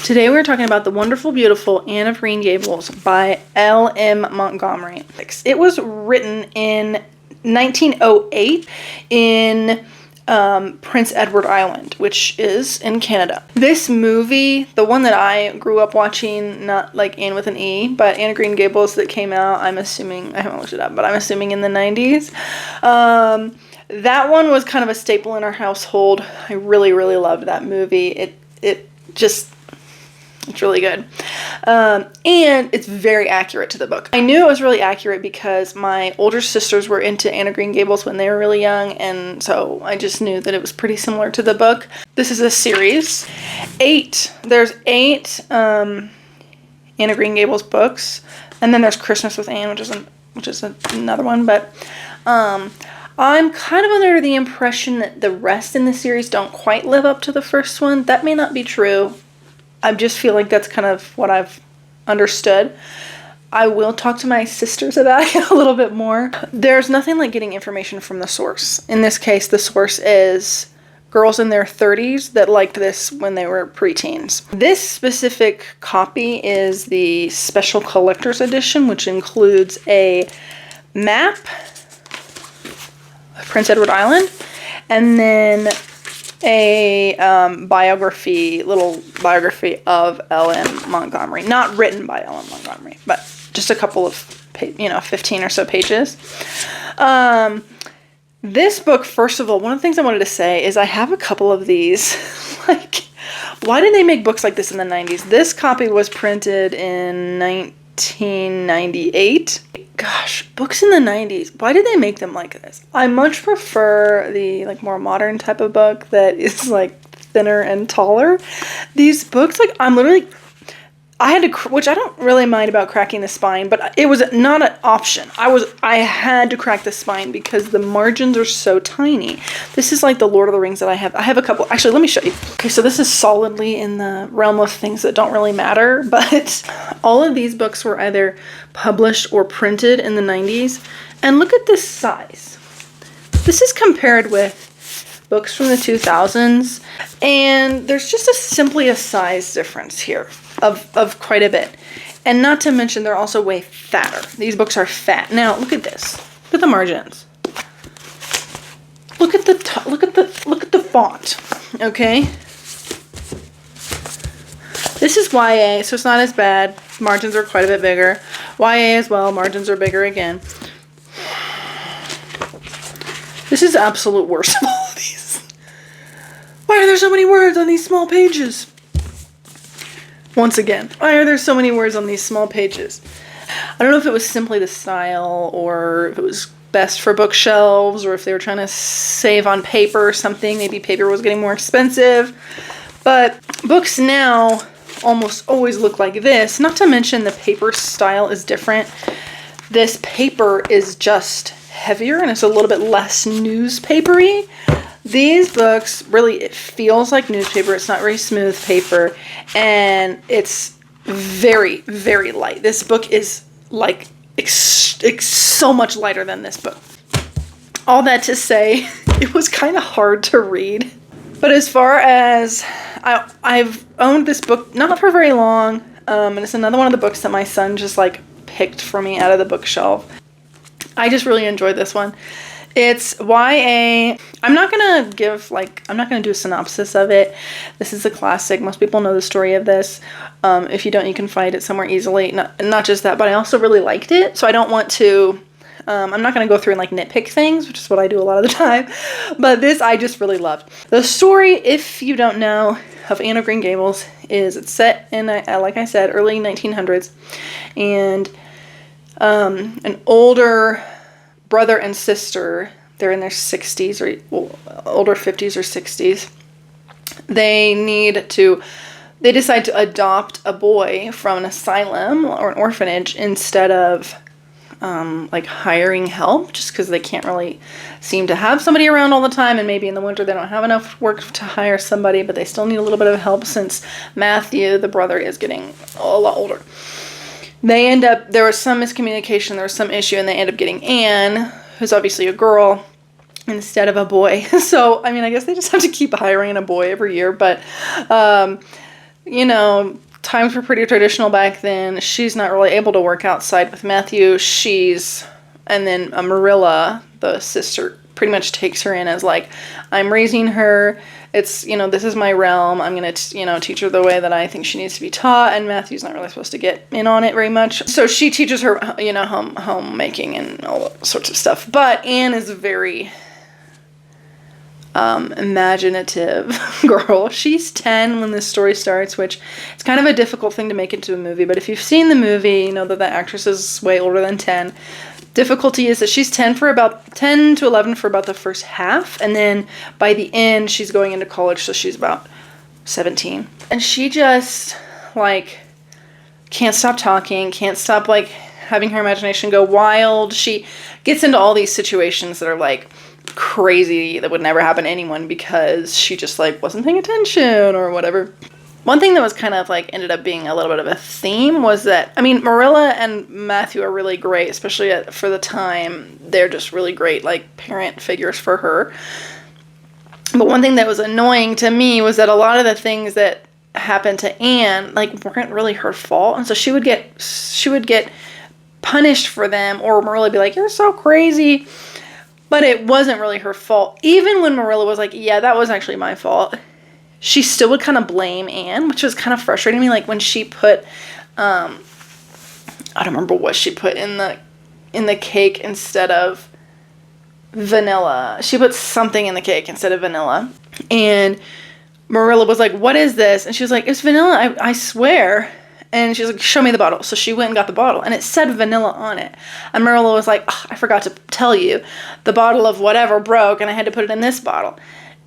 Today we're talking about The Wonderful, Beautiful Anne of Green Gables by L.M. Montgomery. It was written in 1908 in Prince Edward Island, which is in Canada. This movie, the one that I grew up watching, not like Anne with an E, but Anne of Green Gables that came out, I'm assuming, I haven't looked it up, but I'm assuming in the 90s. That one was kind of a staple in our household. I really, really loved that movie. It's really good. And it's very accurate to the book. I knew it was really accurate because my older sisters were into Anne of Green Gables when they were really young, and so I just knew that it was pretty similar to the book. This is a series. There's eight Anne of Green Gables books, and then there's Christmas with Anne, which is another one, but I'm kind of under the impression that the rest in the series don't quite live up to the first one. That may not be true. I just feel like that's kind of what I've understood. I will talk to my sisters about it a little bit more. There's nothing like getting information from the source. In this case, the source is girls in their 30s that liked this when they were preteens. This specific copy is the special collector's edition, which includes a map of Prince Edward Island, and then a little biography of L.M. Montgomery. Not written by L.M. Montgomery, but just a couple of, 15 or so pages. This book, first of all, one of the things I wanted to say is I have a couple of these. Why did they make books like this in the 90s? This copy was printed in 1998. Gosh, books in the 90s. Why did they make them like this? I much prefer the more modern type of book that is thinner and taller. These books, I had to, which I don't really mind about cracking the spine, but it was not an option. I had to crack the spine because the margins are so tiny. This is like the Lord of the Rings that I have. I have a couple. Actually, let me show you. Okay, so this is solidly in the realm of things that don't really matter, but all of these books were either published or printed in the 90s. And look at this size. This is compared with books from the 2000s, and there's just simply a size difference here of quite a bit. And not to mention they're also way fatter. These books are fat. Now look at this. Look at the margins. Look at the font. Okay? This is YA, so it's not as bad. Margins are quite a bit bigger. YA as well, margins are bigger again. This is the absolute worst of all of these. Why are there so many words on these small pages? Once again, why are there so many words on these small pages? I don't know if it was simply the style, or if it was best for bookshelves, or if they were trying to save on paper or something. Maybe paper was getting more expensive. But books now almost always look like this. Not to mention the paper style is different. This paper is just heavier and it's a little bit less newspapery. These books, really, it feels like newspaper. It's not very smooth paper, and it's very, very light. This book is so much lighter than this book. All that to say, it was kind of hard to read. But as far as, I've owned this book, not for very long, and it's another one of the books that my son just picked for me out of the bookshelf. I just really enjoyed this one. It's YA. I'm not going to do a synopsis of it. This is a classic. Most people know the story of this. If you don't, you can find it somewhere easily. Not just that, but I also really liked it. So I don't want to, I'm not going to go through and nitpick things, which is what I do a lot of the time. But this I just really loved. The story, if you don't know, of Anne of Green Gables it's set in, like I said, early 1900s. And an older brother and sister, they're in their 60s or older 50s or 60s. They decide to adopt a boy from an asylum or an orphanage instead of hiring help, just because they can't really seem to have somebody around all the time, and maybe in the winter they don't have enough work to hire somebody, but they still need a little bit of help since Matthew, the brother, is getting a lot older. There was some miscommunication, there was some issue, and they end up getting Anne, who's obviously a girl, instead of a boy. So, I guess they just have to keep hiring a boy every year, but times were pretty traditional back then. She's not really able to work outside with Matthew. And then Marilla, the sister, pretty much takes her in as like, I'm raising her. It's, this is my realm. I'm going to, teach her the way that I think she needs to be taught. And Matthew's not really supposed to get in on it very much. So she teaches her, homemaking and all sorts of stuff. But Anne is a very imaginative girl. She's 10 when this story starts, which it's kind of a difficult thing to make into a movie. But if you've seen the movie, you know that the actress is way older than 10. Difficulty is that she's 10 to 11 for about the first half, and then by the end she's going into college, so she's about 17. And she just can't stop talking, can't stop having her imagination go wild. She gets into all these situations that are crazy, that would never happen to anyone, because she just wasn't paying attention or whatever. One thing that was kind of ended up being a little bit of a theme was that, Marilla and Matthew are really great, especially for the time. They're just really great, parent figures for her. But one thing that was annoying to me was that a lot of the things that happened to Anne, weren't really her fault. And so she would get punished for them, or Marilla would be like, you're so crazy. But it wasn't really her fault. Even when Marilla was like, yeah, that was actually my fault, she still would kind of blame Anne, which was kind of frustrating me. When she put, I don't remember what she put in the cake instead of vanilla. She put something in the cake instead of vanilla. And Marilla was like, what is this? And she was like, it's vanilla, I swear. And she's like, show me the bottle. So she went and got the bottle, and it said vanilla on it. And Marilla was like, oh, I forgot to tell you, the bottle of whatever broke, and I had to put it in this bottle.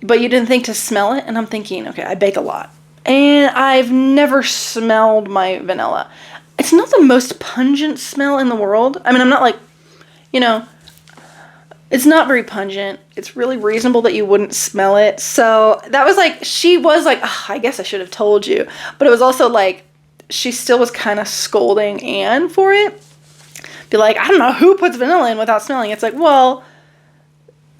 But you didn't think to smell it? And I'm thinking, okay, I bake a lot, and I've never smelled my vanilla. It's not the most pungent smell in the world. I'm not it's not very pungent. It's really reasonable that you wouldn't smell it. So that was she was like, oh, I guess I should have told you. But it was also she still was kind of scolding Anne for it. Be like, I don't know who puts vanilla in without smelling. It's well,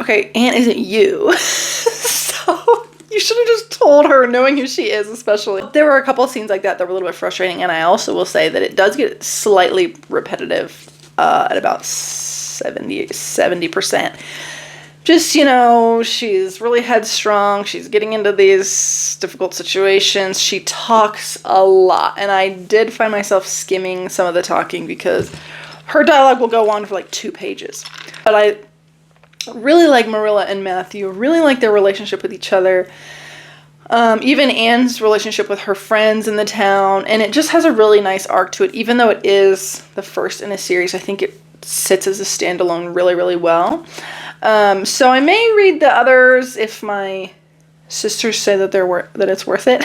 okay, Anne isn't you. So you should have just told her, knowing who she is, especially. There were a couple of scenes like that were a little bit frustrating, and I also will say that it does get slightly repetitive at about 70%. Just, she's really headstrong. She's getting into these difficult situations. She talks a lot, and I did find myself skimming some of the talking because her dialogue will go on for 2 pages. But I really like Marilla and Matthew, really like their relationship with each other. Even Anne's relationship with her friends in the town, and it just has a really nice arc to it. Even though it is the first in a series, I think it sits as a standalone really, really well. So I may read the others if my sisters say that that it's worth it,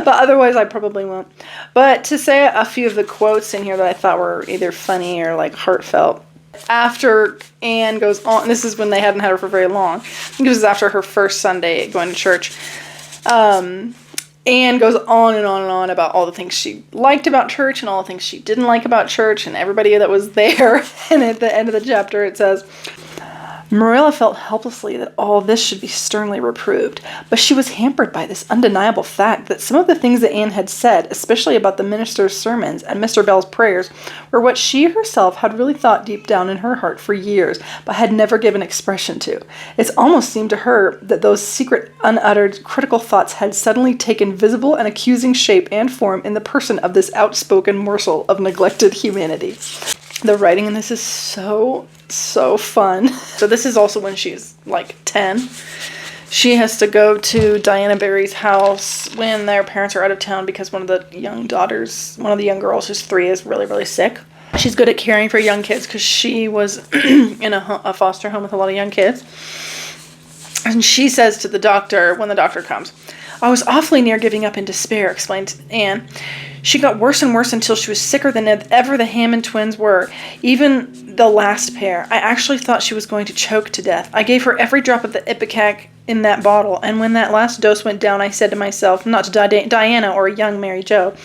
but otherwise I probably won't. But to say a few of the quotes in here that I thought were either funny or heartfelt. After Anne goes on, this is when they hadn't had her for very long. I think it was after her first Sunday going to church. Anne goes on and on and on about all the things she liked about church and all the things she didn't like about church and everybody that was there. And at the end of the chapter it says, Marilla felt helplessly that all this should be sternly reproved, but she was hampered by this undeniable fact that some of the things that Anne had said, especially about the minister's sermons and Mr. Bell's prayers, were what she herself had really thought deep down in her heart for years, but had never given expression to. It almost seemed to her that those secret, unuttered, critical thoughts had suddenly taken visible and accusing shape and form in the person of this outspoken morsel of neglected humanity. The writing in this is so fun. So this is also when she's 10. She has to go to Diana Barry's house when their parents are out of town because one of the young girls who's 3 is really, really sick. She's good at caring for young kids because she was in a foster home with a lot of young kids. And she says to the doctor, when the doctor comes, I was awfully near giving up in despair, explained Anne. She got worse and worse until she was sicker than ever the Hammond twins were, even the last pair. I actually thought she was going to choke to death. I gave her every drop of the ipecac in that bottle, and when that last dose went down, I said to myself, not to Diana or young Mary Jo,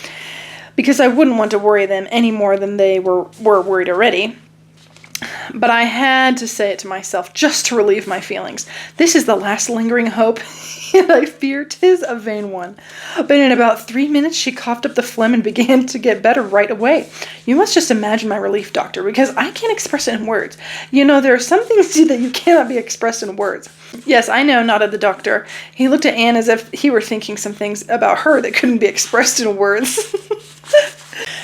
because I wouldn't want to worry them any more than they were worried already. But I had to say it to myself just to relieve my feelings. This is the last lingering hope, and I fear 'tis a vain one. But in about 3 minutes she coughed up the phlegm and began to get better right away. You must just imagine my relief, doctor, because I can't express it in words. You know, there are some things that you cannot be expressed in words. Yes, I know, nodded the doctor. He looked at Anne as if he were thinking some things about her that couldn't be expressed in words.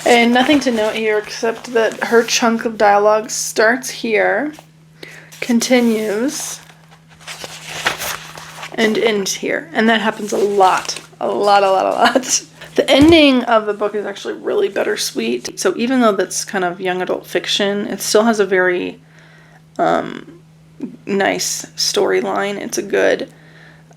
And nothing to note here except that her chunk of dialogue starts here, continues, and ends here. And that happens a lot. A lot. The ending of the book is actually really bittersweet. So even though that's kind of young adult fiction, it still has a very nice storyline. It's a good,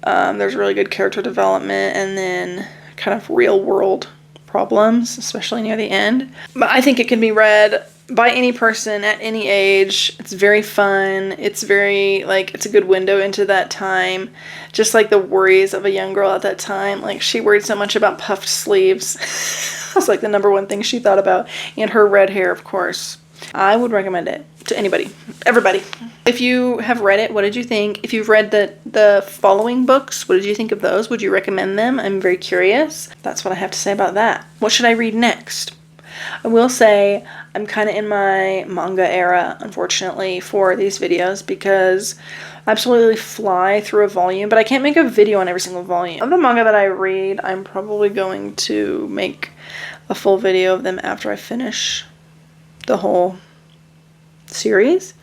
there's really good character development, and then kind of real world problems, especially near the end. But I think it can be read by any person at any age. It's very fun. It's very, like, it's a good window into that time. Just like the worries of a young girl at that time. Like, she worried so much about puffed sleeves. It was like the number one thing she thought about. And her red hair, of course. I would recommend it to anybody. Everybody. If you have read it, what did you think? If you've read the following books, what did you think of those? Would you recommend them? I'm very curious. That's what I have to say about that. What should I read next? I will say I'm kind of in my manga era, unfortunately, for these videos because I absolutely fly through a volume, but I can't make a video on every single volume. Of the manga that I read, I'm probably going to make a full video of them after I finish the whole series,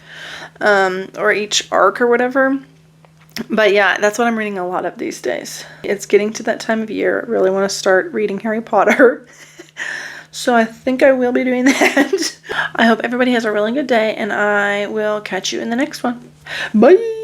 or each arc or whatever. But yeah, that's what I'm reading a lot of these days. It's getting to that time of year. I really want to start reading Harry Potter. So I think I will be doing that. I hope everybody has a really good day, and I will catch you in the next one. Bye!